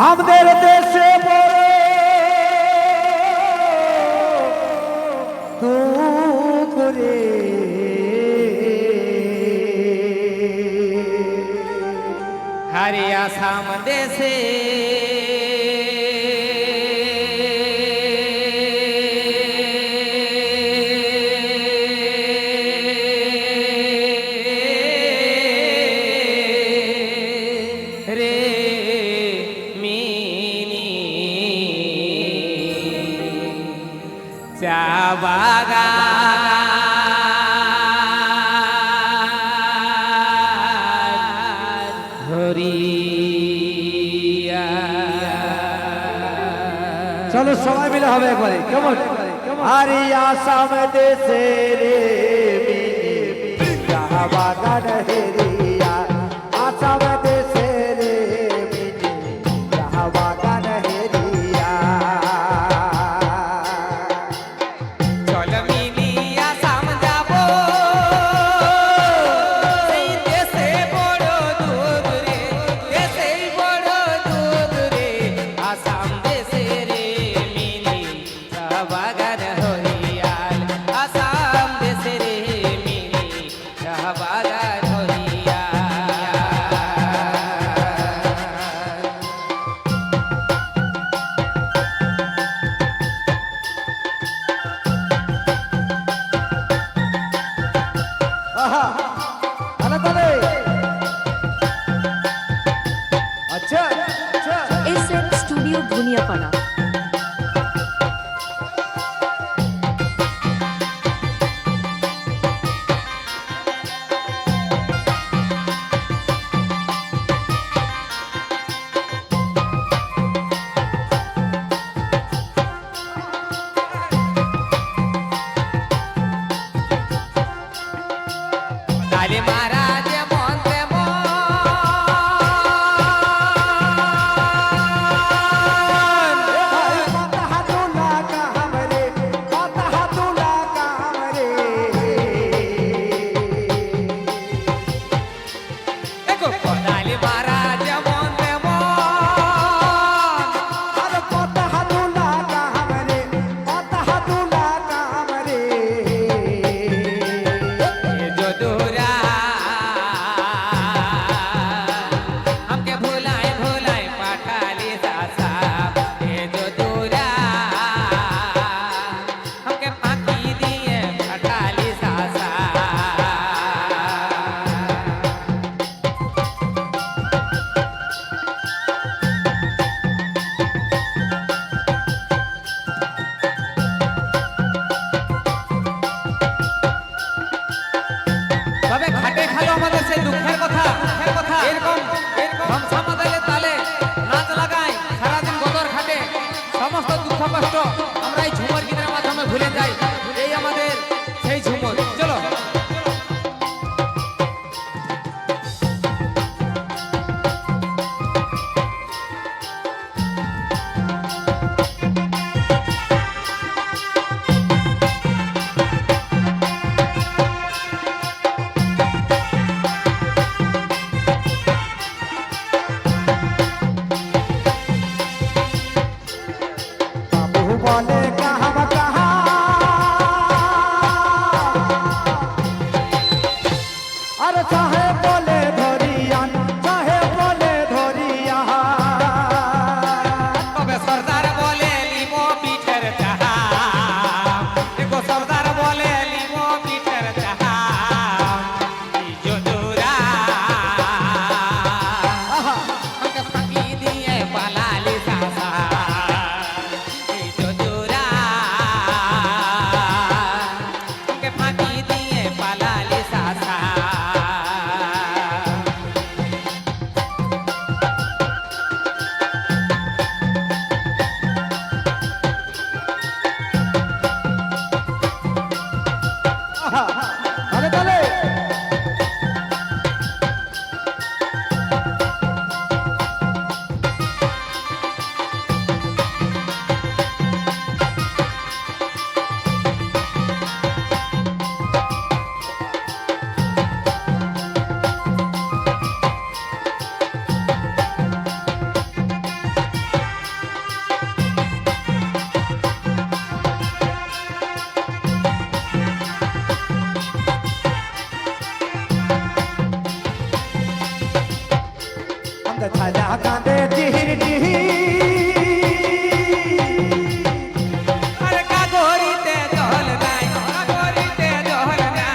আমাদের দেশে দুঃখ রে हरे आसाम देशे रे मिनी चा बागान ধরিয়া চলো সবাই মিলে হবে একবারে কেমন আরে আসাম দেশে রে মিনি চা বাগান হেরিয়া আসাম দেশে রে মিনি চা বাগান হেরিয়া চল মিনি আসাম যাবো সেই দেশে বড় দুধ রে দেশে বড় দুধ রে আসাম দেশে রে মিনি চা বাগান হরিয়াল আসাম দেশে রে মিনি চা বাগান হরিয়াল আহা আরে তালে আচ্ছা আচ্ছা SM স্টুডিও ভুনিয়াপাড়া। তালে মারা যেমন তেমন দেখো তালে মারা যেমন তেমন ये जो दूरा हमके भुलाए भुलाए पठाली सासा ये जो दूरा हमके पाकी दिए पठाली सासा ওটা ছায়া কাঁদে টিহির টিহির আরে কাগরিতে জল নাই কাগরিতে জল নাই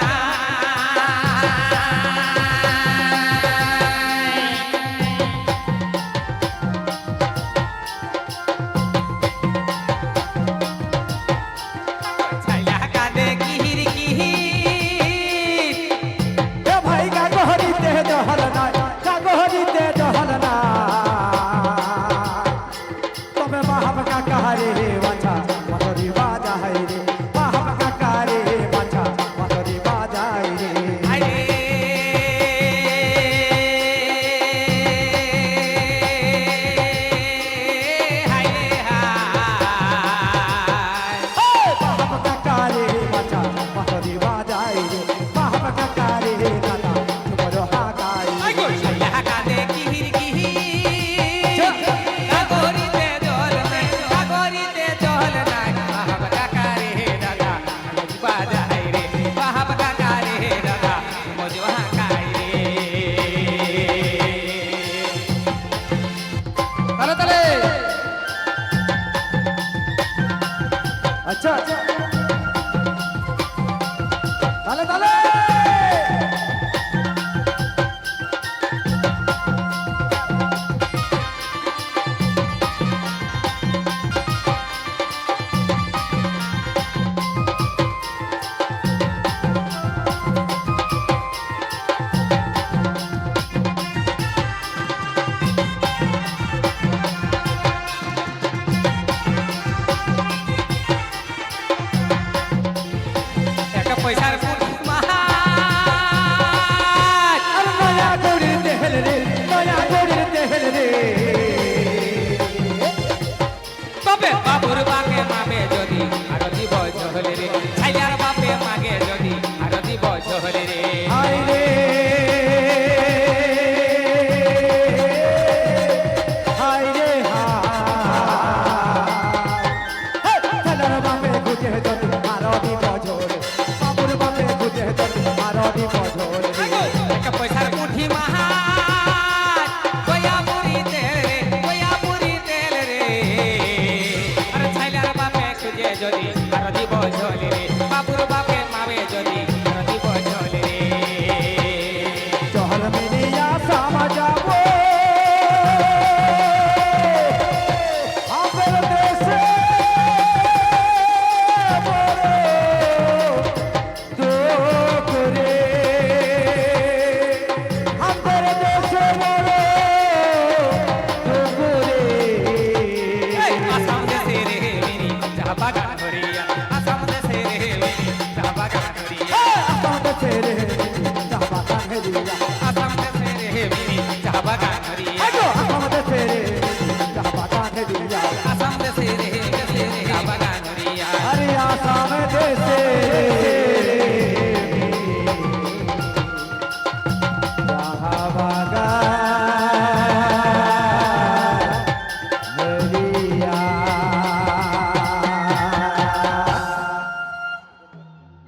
ছায়া কাঁদে কিহির কিহির এ ভাই কাগহরিতে জহল নাই কাগহরিতে জহল না তবে বাহাব কাকা রে বাছা মতরি বাজাই রে বাহাব কাকা রে বাছা মতরি বাজাই রে আরে হায় রে হায় বাহাব কাকা রে বাছা মতরি বাজাই রে বাহাব কাকা রে দাদা তোমার হাগাই ছায়া কাঁদে কিহির কিহির কাগরিতে জল নাই কাগরিতে জল নাই বাহাব কাকা রে দাদা মজবা যাই রে বাহাব কাকা রে দাদা মজবা খাই রে তালে তালে আচ্ছা তালে তালে একটা পয়সার ফুল মাহাত আর মায়া করে দেহল রে